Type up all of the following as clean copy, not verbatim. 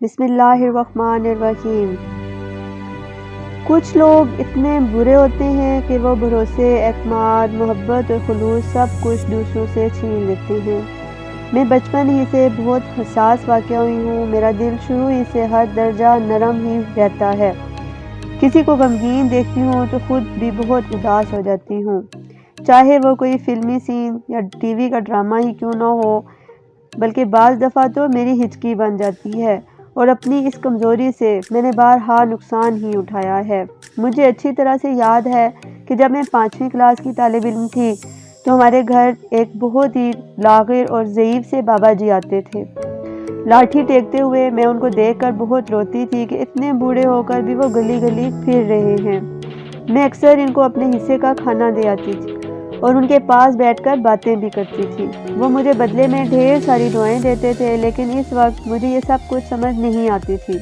بسم اللہ الرحمن الرحیم۔ کچھ لوگ اتنے برے ہوتے ہیں کہ وہ بھروسے، اعتماد، محبت اور خلوص سب کچھ دوسروں سے چھین لیتے ہیں۔ میں بچپن ہی سے بہت حساس واقعہ ہوئی ہوں۔ میرا دل شروع ہی سے ہر درجہ نرم ہی رہتا ہے۔ کسی کو غمگین دیکھتی ہوں تو خود بھی بہت اداس ہو جاتی ہوں، چاہے وہ کوئی فلمی سین یا ٹی وی کا ڈرامہ ہی کیوں نہ ہو، بلکہ بعض دفعہ تو میری ہچکی بن جاتی ہے۔ اور اپنی اس کمزوری سے میں نے بارہا نقصان ہی اٹھایا ہے۔ مجھے اچھی طرح سے یاد ہے کہ جب میں 5ویں کلاس کی طالب علم تھی تو ہمارے گھر ایک بہت ہی لاغر اور ضعیف سے بابا جی آتے تھے۔ لاٹھی ٹیکتے ہوئے میں ان کو دیکھ کر بہت روتی تھی کہ اتنے بوڑھے ہو کر بھی وہ گلی گلی پھر رہے ہیں۔ میں اکثر ان کو اپنے حصے کا کھانا دے آتی تھی اور ان کے پاس بیٹھ کر باتیں بھی کرتی تھی۔ وہ مجھے بدلے میں ڈھیر ساری دعائیں دیتے تھے، لیکن اس وقت مجھے یہ سب کچھ سمجھ نہیں آتی تھی،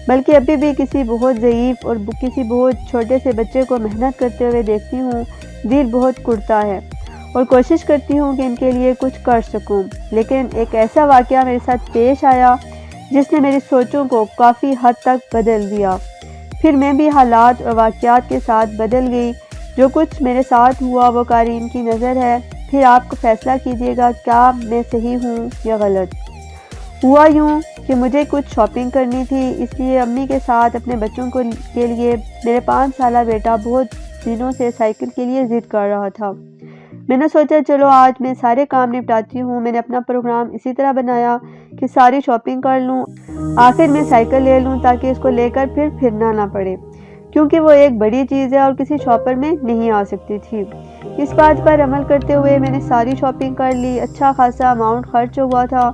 بلکہ ابھی بھی کسی بہت ضعیف اور کسی بہت چھوٹے سے بچے کو محنت کرتے ہوئے دیکھتی ہوں، دل بہت کڑتا ہے اور کوشش کرتی ہوں کہ ان کے لیے کچھ کر سکوں۔ لیکن ایک ایسا واقعہ میرے ساتھ پیش آیا جس نے میری سوچوں کو کافی حد تک بدل دیا۔ پھر میں بھی حالات اور واقعات کے ساتھ بدل گئی۔ جو کچھ میرے ساتھ ہوا وہ قارئین کی نظر ہے، پھر آپ کو فیصلہ کیجیے گا کیا میں صحیح ہوں یا غلط۔ ہوا یوں کہ مجھے کچھ شاپنگ کرنی تھی، اس لیے امی کے ساتھ اپنے بچوں کے لیے میرے 5 سالہ بیٹا بہت دنوں سے سائیکل کے لیے ضد کر رہا تھا۔ میں نے سوچا چلو آج میں سارے کام نپٹاتی ہوں۔ میں نے اپنا پروگرام اسی طرح بنایا کہ ساری شاپنگ کر لوں، آخر میں سائیکل لے لوں تاکہ اس کو لے کر پھر پھرنا نہ پڑے، کیونکہ وہ ایک بڑی چیز ہے اور کسی شاپر میں نہیں آ سکتی تھی۔ اس بات پر عمل کرتے ہوئے میں نے ساری شاپنگ کر لی۔ اچھا خاصا اماؤنٹ خرچ ہوا تھا۔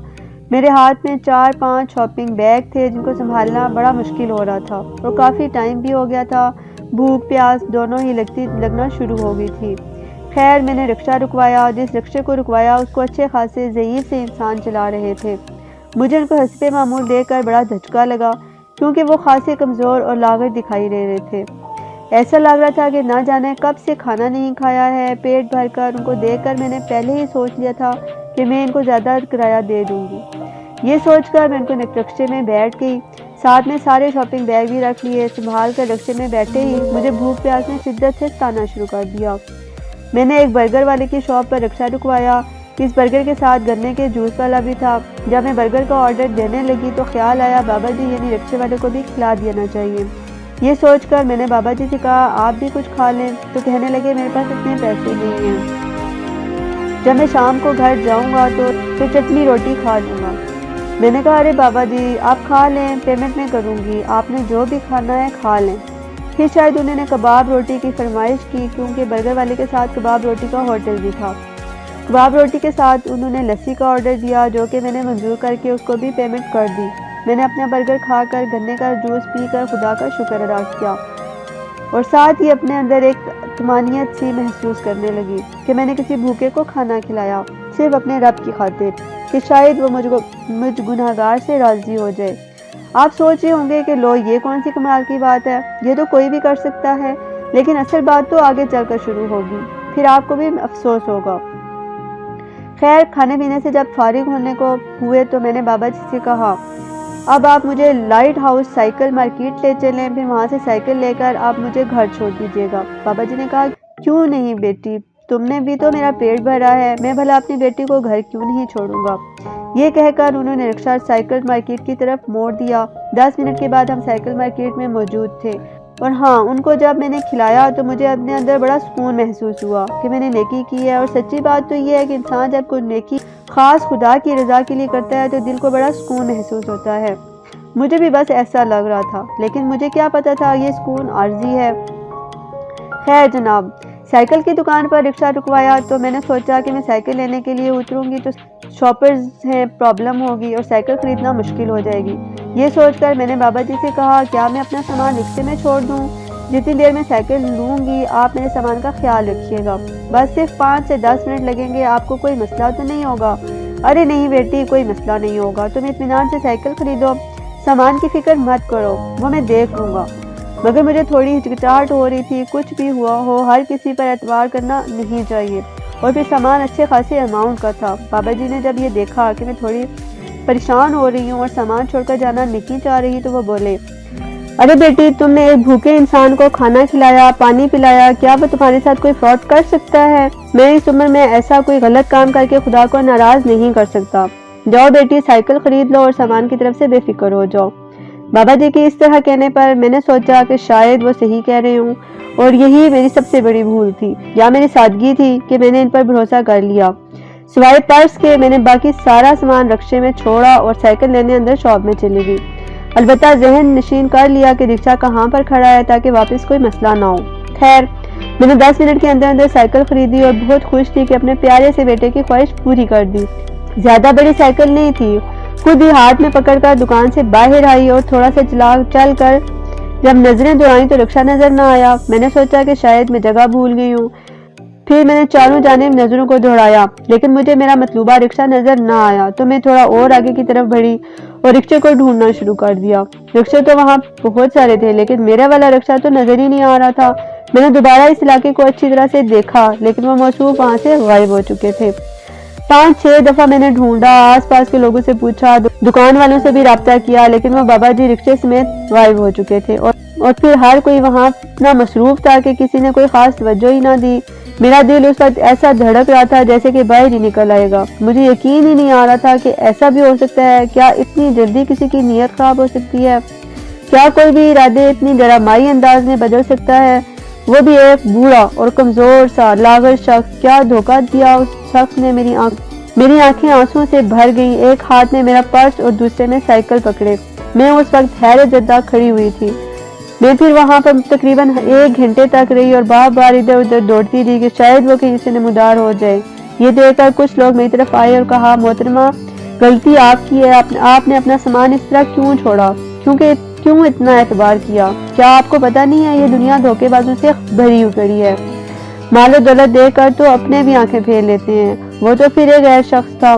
میرے ہاتھ میں 4-5 شاپنگ بیگ تھے جن کو سنبھالنا بڑا مشکل ہو رہا تھا اور کافی ٹائم بھی ہو گیا تھا۔ بھوک پیاس دونوں ہی لگنا شروع ہو گئی تھی۔ خیر میں نے رکشہ رکوایا۔ جس رکشے کو رکوایا اس کو اچھے خاصے ضعیف سے انسان چلا رہے تھے۔ مجھے ان کو حسب معمول دیکھ کر بڑا دھچکا لگا، کیونکہ وہ خاصے کمزور اور لاغر دکھائی دے رہے تھے۔ ایسا لگ رہا تھا کہ نہ جانے کب سے کھانا نہیں کھایا ہے۔ پیٹ بھر کر ان کو دیکھ کر میں نے پہلے ہی سوچ لیا تھا کہ میں ان کو زیادہ کرایہ دے دوں گی۔ یہ سوچ کر میں ان کو رکشے میں بیٹھ گئی، ساتھ میں سارے شاپنگ بیگ بھی رکھ لیے۔ سنبھال کر رکشے میں بیٹھے ہی مجھے بھوک پیاس نے شدت سے ستانا شروع کر دیا۔ میں نے ایک برگر والے کی شاپ پر رکشہ رکوایا۔ اس برگر کے ساتھ گنے کے جوس والا بھی تھا۔ جب میں برگر کا آرڈر دینے لگی تو خیال آیا بابا جی یعنی رکشے والے کو بھی کھلا دینا چاہیے۔ یہ سوچ کر میں نے بابا جی سے کہا آپ بھی کچھ کھا لیں، تو کہنے لگے میرے پاس اتنے پیسے نہیں ہیں، جب میں شام کو گھر جاؤں گا تو چٹنی روٹی کھا لوں گا۔ میں نے کہا ارے بابا جی آپ کھا لیں، پیمنٹ میں کروں گی، آپ نے جو بھی کھانا ہے کھا لیں۔ پھر شاید انہوں نے کباب روٹی کی فرمائش کی، کیونکہ برگر والے کے ساتھ کباب روٹی کا ہوٹل بھی تھا۔ کباب روٹی کے ساتھ انہوں نے لسی کا آرڈر دیا، جو کہ میں نے منظور کر کے اس کو بھی پیمنٹ کر دی۔ میں نے اپنا برگر کھا کر گنے کا جوس پی کر خدا کا شکر ادا کیا اور ساتھ ہی اپنے اندر ایک طمانینت سی محسوس کرنے لگی کہ میں نے کسی بھوکے کو کھانا کھلایا، صرف اپنے رب کی خاطر، کہ شاید وہ مجھ گناہگار سے راضی ہو جائے۔ آپ سوچ رہے ہوں گے کہ لو یہ کون سی کمال کی بات ہے، یہ تو کوئی بھی کر سکتا ہے، لیکن اصل بات تو آگے چل کر شروع ہوگی، پھر آپ کو بھی افسوس ہوگا۔ خیر کھانے پینے سے جب فارغ ہونے کو ہوئے تو میں نے بابا جی سے کہا اب آپ مجھے لائٹ ہاؤس سائیکل مارکیٹ لے چلیں، پھر وہاں سے سائیکل لے کر آپ مجھے گھر چھوڑ دیجیے گا۔ بابا جی نے کہا کیوں نہیں بیٹی، تم نے بھی تو میرا پیٹ بھرا ہے، میں بھلا اپنی بیٹی کو گھر کیوں نہیں چھوڑوں گا۔ یہ کہہ کر انہوں نے رکشہ سائیکل مارکیٹ کی طرف موڑ دیا۔ 10 منٹ کے بعد ہم سائیکل مارکیٹ میں موجود تھے، اور ہاں ان کو جب میں نے کھلایا تو مجھے اپنے اندر بڑا سکون محسوس ہوا کہ میں نے نیکی کی ہے۔ اور سچی بات تو یہ ہے کہ انسان جب کوئی نیکی خاص خدا کی رضا کے لیے کرتا ہے تو دل کو بڑا سکون محسوس ہوتا ہے۔ مجھے بھی بس ایسا لگ رہا تھا، لیکن مجھے کیا پتا تھا یہ سکون عارضی ہے۔ خیر جناب سائیکل کی دکان پر رکشہ رکوایا تو میں نے سوچا کہ میں سائیکل لینے کے لیے اتروں گی تو شاپرز ہیں پرابلم ہوگی اور سائیکل خریدنا مشکل ہو جائے گی۔ یہ سوچ کر میں نے بابا جی سے کہا کیا میں اپنا سامان رکشے میں چھوڑ دوں، جتنی دیر میں سائیکل لوں گی آپ میرے سامان کا خیال رکھیے گا، بس صرف 5 سے 10 منٹ لگیں گے، آپ کو کوئی مسئلہ تو نہیں ہوگا۔ ارے نہیں بیٹی کوئی مسئلہ نہیں ہوگا، تم اطمینان سے سائیکل خریدو، سامان کی فکر مت کرو، وہ میں دیکھ لوں گا۔ مگر مجھے تھوڑی ہچکچاہٹ ہو رہی تھی، کچھ بھی ہوا ہو ہر کسی پر اعتبار کرنا نہیں چاہیے، اور پھر سامان اچھے خاصے اماؤنٹ کا تھا۔ بابا جی نے جب یہ دیکھا کہ میں تھوڑی پریشان ہو رہی ہوں اور سامان چھوڑ کر جانا نہیں چاہ رہی تو وہ بولے، ارے بیٹی، تم نے ایک بھوکے انسان کو کھانا کھلایا، پانی پلایا، کیا وہ تمہارے ساتھ کوئی فراڈ کر سکتا ہے؟ میں اس عمر میں ایسا کوئی غلط کام کر کے خدا کو ناراض نہیں کر سکتا۔ جاؤ بیٹی، سائیکل خرید لو اور سامان کی طرف سے بے فکر ہو جاؤ۔ بابا جی کے اس طرح کہنے پر میں نے سوچا کہ شاید وہ صحیح کہہ رہے ہوں، اور یہی میری سب سے بڑی بھول تھی، یا میری سادگی تھی کہ میں نے ان پر بھروسہ کر لیا۔ سوائے پرس کے میں نے باقی سارا سامان رکشے میں چھوڑا اور سائیکل لینے اندر شاپ میں چلی گئی، البتہ ذہن نشین کر لیا کہ رکشہ کہاں پر کھڑا ہے تاکہ واپس کوئی مسئلہ نہ ہو۔ خیر، میں نے 10 منٹ کے اندر سائیکل خریدی اور بہت خوش تھی کہ اپنے پیارے سے بیٹے کی خواہش پوری کر دی۔ زیادہ بڑی سائیکل نہیں تھی، خود ہی ہاتھ میں پکڑ کر دکان سے باہر آئی اور تھوڑا سا چل کر جب نظریں دوڑائیں تو رکشہ نظر نہ آیا۔ میں نے سوچا کہ شاید میں جگہ بھول گئی ہوں، پھر میں نے چاروں جانب نظروں کو دوڑایا لیکن مجھے میرا مطلوبہ رکشہ نظر نہ آیا، تو میں تھوڑا اور آگے کی طرف بڑھی اور رکشے کو ڈھونڈنا شروع کر دیا۔ رکشے تو وہاں بہت سارے تھے لیکن میرا والا رکشہ تو نظر ہی نہیں آ رہا تھا۔ میں نے دوبارہ اس علاقے کو اچھی طرح سے دیکھا لیکن وہ موصوف وہاں سے غائب ہو چکے تھے۔ 5-6 دفعہ میں نے ڈھونڈا، آس پاس کے لوگوں سے پوچھا، دکان والوں سے بھی رابطہ کیا لیکن وہ بابا جی رکشے سمیت غائب ہو چکے تھے، اور پھر ہر کوئی وہاں اتنا مصروف تھا کہ کسی نے کوئی خاص توجہ ہی نہ دی۔ میرا دل اس وقت ایسا دھڑک رہا تھا جیسے کہ باہر ہی نکل آئے گا۔ مجھے یقین ہی نہیں آ رہا تھا کہ ایسا بھی ہو سکتا ہے، کیا اتنی جلدی کسی کی نیت خراب ہو سکتی ہے؟ کیا کوئی بھی ارادے اتنی ڈرامائی انداز میں بدل سکتا ہے؟ وہ بھی ایک بوڑھا اور کمزور سا لاغر شخص۔ کیا دھوکہ دیا اس شخص نے؟ میری آنکھیں آنسوں سے بھر گئیں، ایک ہاتھ میں میرا پرس اور دوسرے میں سائیکل پکڑے میں اس وقت حیرت زدہ کھڑی ہوئی تھی۔ میں پھر وہاں پر تقریباً 1 گھنٹے تک رہی اور بار بار ادھر ادھر دوڑتی رہی کہ شاید وہ کہیں سے نمودار ہو جائے۔ یہ دیکھ کر کچھ لوگ میری طرف آئے اور کہا، محترمہ، غلطی آپ کی ہے، آپ نے اپنا سامان اس طرح کیوں چھوڑا؟ کیوں اتنا اعتبار کیا؟ کیا آپ کو پتہ نہیں ہے یہ دنیا دھوکے بازوں سے بھری ہوئی ہے؟ مال و دولت دے کر تو اپنے بھی آنکھیں پھیر لیتے ہیں۔ وہ تو پھر ایک غیر شخص تھا۔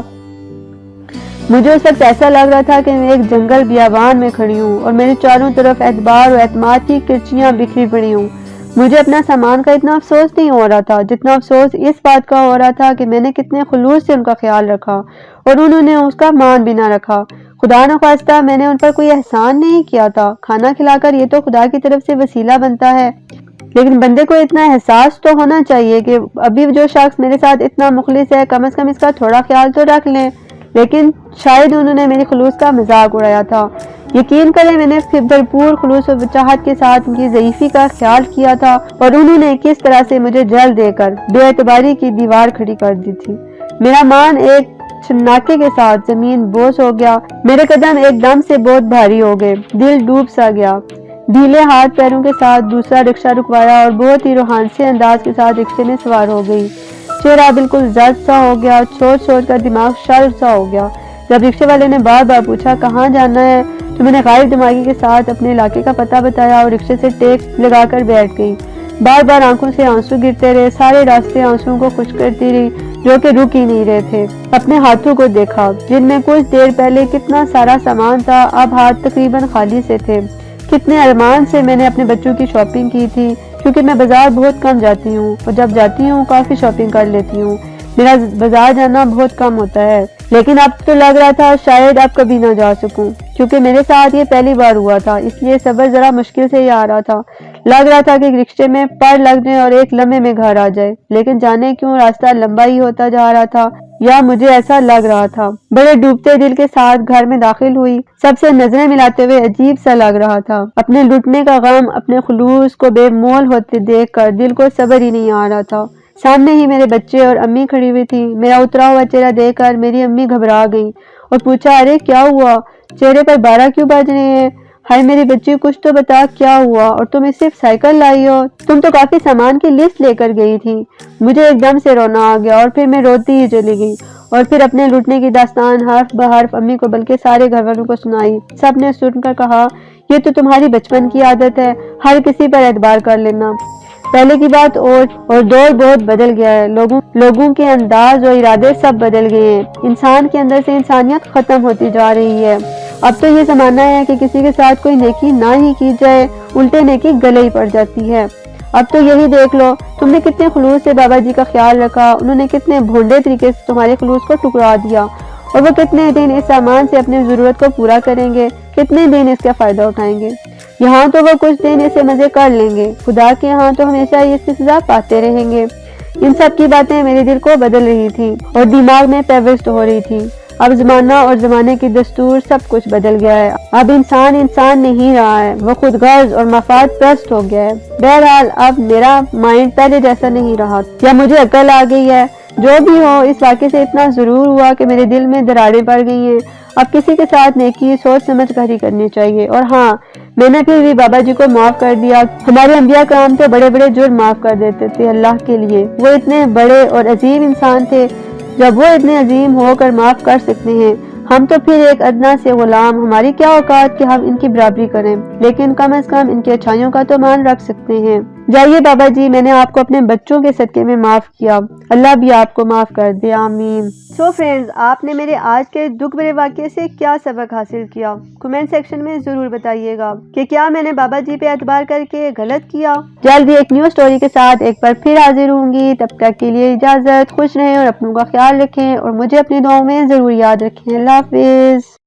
مجھے اس وقت ایسا لگ رہا تھا کہ میں ایک جنگل بیابان میں کھڑی ہوں اور میرے چاروں طرف اعتبار اور اعتماد کی کرچیاں بکھری پڑی ہوں۔ مجھے اپنا سامان کا اتنا افسوس نہیں ہو رہا تھا جتنا افسوس اس بات کا ہو رہا تھا کہ میں نے کتنے خلوص سے ان کا خیال رکھا اور انہوں نے اس کا مان بھی نہ رکھا۔ خدا نخواستہ میں نے ان پر کوئی احسان نہیں کیا تھا، کھانا کھلا کر یہ تو خدا کی طرف سے وسیلہ بنتا ہے، لیکن بندے کو اتنا احساس تو ہونا چاہیے کہ ابھی جو شخص میرے ساتھ اتنا مخلص ہے کم از کم اس کا تھوڑا خیال تو رکھ لیں۔ لیکن شاید انہوں نے میری خلوص کا مذاق اڑایا تھا۔ یقین کریں میں نے بھرپور خلوص و چاہت کے ساتھ ان کی ضعیفی کا خیال کیا تھا اور انہوں نے کس طرح سے مجھے جل دے کر بے اعتباری کی دیوار کھڑی کر دی تھی۔ میرا مان ایک چھناکے کے ساتھ زمین بوس ہو گیا، میرے قدم ایک دم سے بہت بھاری ہو گئے، دل ڈوب سا گیا۔ ڈھیلے ہاتھ پیروں کے ساتھ دوسرا رکشہ رکوایا اور بہت ہی روحانسی انداز کے ساتھ رکشے میں سوار ہو گئی۔ چہرہ بالکل زرد سا ہو گیا، سوچ کر دماغ شل سا ہو گیا۔ جب رکشے والے نے بار بار پوچھا کہاں جانا ہے تو میں نے غائب دماغی کے ساتھ اپنے علاقے کا پتہ بتایا اور رکشے سے ٹیک لگا کر بیٹھ گئی۔ بار بار آنکھوں سے آنسو گرتے رہے، سارے راستے آنسوؤں کو خشک کرتی رہی جو کہ رک ہی نہیں رہے تھے۔ اپنے ہاتھوں کو دیکھا جن میں کچھ دیر پہلے کتنا سارا سامان تھا، اب ہاتھ تقریباً خالی سے تھے۔ کتنے ارمان سے میں نے اپنے بچوں کی شاپنگ کی تھی، کیونکہ میں بازار بہت کم جاتی ہوں اور جب جاتی ہوں کافی شاپنگ کر لیتی ہوں۔ میرا بازار جانا بہت کم ہوتا ہے، لیکن اب تو لگ رہا تھا شاید اب کبھی نہ جا سکوں، کیونکہ میرے ساتھ یہ پہلی بار ہوا تھا، اس لیے صبر ذرا مشکل سے ہی آ رہا تھا۔ لگ رہا تھا کہ رکشے میں پر لگ جائے اور ایک لمحے میں گھر آ جائے، لیکن جانے کیوں راستہ لمبا ہی ہوتا جا رہا تھا، یا مجھے ایسا لگ رہا تھا۔ بڑے ڈوبتے دل کے ساتھ گھر میں داخل ہوئی، سب سے نظریں ملاتے ہوئے عجیب سا لگ رہا تھا۔ اپنے لٹنے کا غم، اپنے خلوص کو بے مول ہوتے دیکھ کر دل کو صبر ہی نہیں آ رہا تھا۔ سامنے ہی میرے بچے اور امی کھڑی ہوئی تھی۔ میرا اترا ہوا چہرہ دیکھ کر میری امی گھبرا گئی اور پوچھا، ارے کیا ہوا؟ چہرے پر 12 کیوں بج رہے ہیں؟ ہائے میری بچی، کچھ تو بتا کیا ہوا؟ اور تم صرف سائیکل لائی ہو، تم تو کافی سامان کی لسٹ لے کر گئی تھی۔ مجھے ایک دم سے رونا آ گیا اور پھر میں روتی ہی چلی گئی اور پھر اپنے لوٹنے کی داستان حرف بحرف امی کو بلکہ سارے گھر والوں کو سنائی۔ سب نے سن کر کہا، یہ تو تمہاری بچپن کی عادت ہے، ہر کسی پر اعتبار کر لینا۔ پہلے کی بات اور دور بہت بدل گیا ہے، لوگوں کے انداز اور ارادے سب بدل گئے ہیں، انسان کے اندر سے انسانیت ختم ہوتی جا رہی ہے۔ اب تو یہ زمانہ ہے کہ کسی کے ساتھ کوئی نیکی نہ ہی کی جائے، الٹے نیکی گلے ہی پڑ جاتی ہے۔ اب تو یہی دیکھ لو، تم نے کتنے خلوص سے بابا جی کا خیال رکھا، انہوں نے کتنے بھونڈے طریقے سے تمہارے خلوص کو ٹکرا دیا اور وہ کتنے دن اس سامان سے اپنی ضرورت کو پورا کریں گے، کتنے دن اس کا فائدہ اٹھائیں گے۔ یہاں تو وہ کچھ دن اسے مزے کر لیں گے، خدا کے یہاں تو ہمیشہ اس کی سزا پاتے رہیں گے۔ ان سب کی باتیں میرے دل کو بدل رہی تھی اور دماغ میں پیوست ہو رہی تھی۔ اب زمانہ اور زمانے کی دستور سب کچھ بدل گیا ہے۔ اب انسان نہیں رہا ہے، وہ خود غرض اور مفاد پرست ہو گیا ہے۔ بہرحال اب میرا مائنڈ پہلے جیسا نہیں رہا، یا مجھے عقل آ گئی ہے۔ جو بھی ہو، اس واقعے سے اتنا ضرور ہوا کہ میرے دل میں دراڑیں پڑ گئی ہیں۔ اب کسی کے ساتھ نیکی سوچ سمجھ کر ہی کرنی چاہیے۔ اور ہاں، میں نے پھر بھی بابا جی کو معاف کر دیا۔ ہمارے انبیاء کرام تو بڑے بڑے جرم معاف کر دیتے تھے اللہ کے لیے۔ وہ اتنے بڑے اور عظیم انسان تھے، جب وہ اتنے عظیم ہو کر معاف کر سکتے ہیں، ہم تو پھر ایک ادنا سے غلام، ہماری کیا اوقات کہ ہم ان کی برابری کریں، لیکن کم از کم ان کی اچھائیوں کا تو مان رکھ سکتے ہیں۔ جائیے بابا جی، میں نے آپ کو اپنے بچوں کے صدقے میں معاف کیا، اللہ بھی آپ کو معاف کر دے، آمین۔ سو فرینڈز، آپ نے میرے آج کے دکھ بھرے واقعے سے کیا سبق حاصل کیا؟ کمنٹ سیکشن میں ضرور بتائیے گا کہ کیا میں نے بابا جی پہ اعتبار کر کے غلط کیا؟ جلدی ایک نیو سٹوری کے ساتھ ایک بار پھر حاضر ہوں گی، تب تک کے لیے اجازت، خوش رہیں اور اپنوں کا خیال رکھیں اور مجھے اپنی دعاؤں میں ضرور یاد رکھیں۔ اللہ حافظ۔